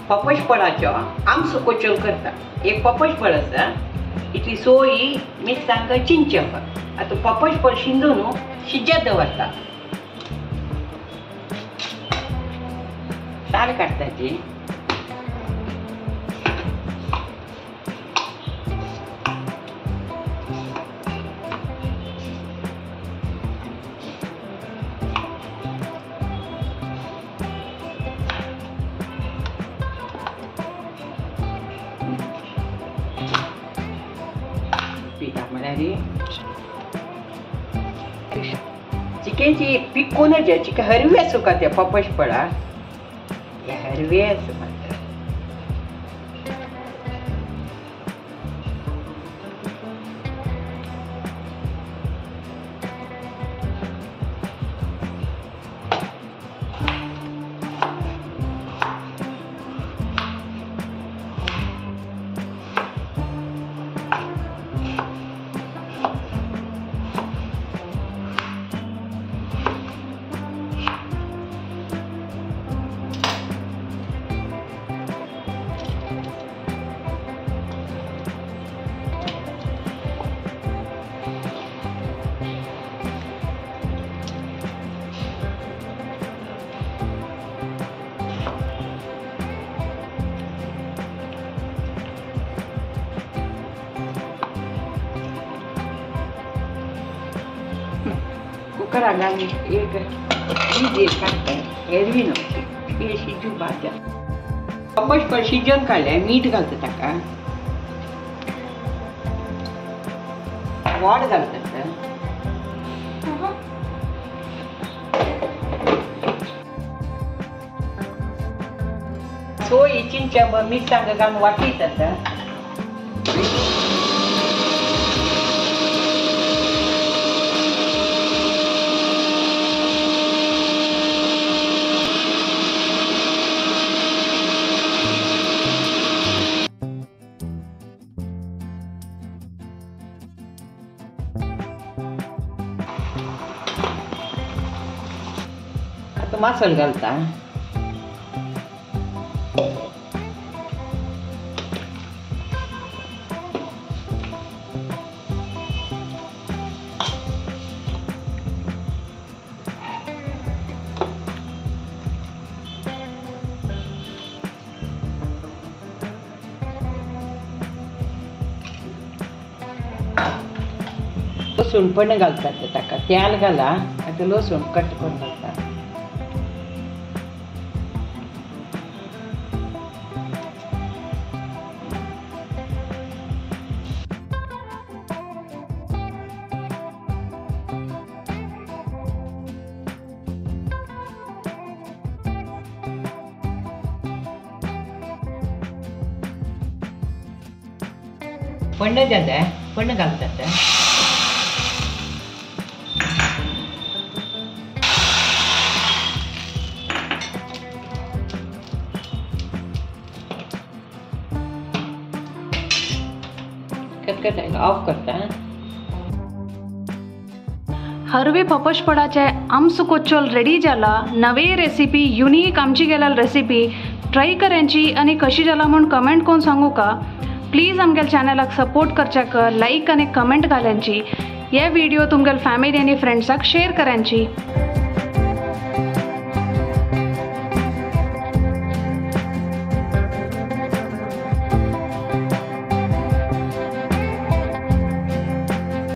पपज फळाचो आमसो कोचोल करता। एक पपज फळ आसा, इतली सोयी मिरसांग चिंचप। आता पपज फळ शिंदून शिजत दवरता। साल काडटाची। चिकनची पीक कोणाच्या चिकन हरवी असो का त्या पपज फळा हरवे असो म्हणतात। कुकर घालून एक काढताय एरवी न्हू हे शिजू भाज्या पपज फळ शिजून काडल्या मीठ घालता ताका वाड घालतात सोय चिंचा मिरसांग घालून वाटतात। आता मसाला घालता। लसूण पण घालतात ताका तेल घाला आता लसूण कट करून घालता। पण जाता पण घालतात कट ऑफ करता। हरवे पपज फळाचे आमसो कोचोल रेडी जाला। नवे रेसिपी युनिक आमची गेल्या रेसिपी ट्राय करायची आणि कशी जाला म्हणून कमेंट करून सांगू का। प्लीज आमच्या चॅनलाक सपोर्ट करच्याक लाईक आणि कमेंट घालांची। यह वीडियो तुमगेल फॅमिली आणि फ्रेंड्साक शेअर करांची।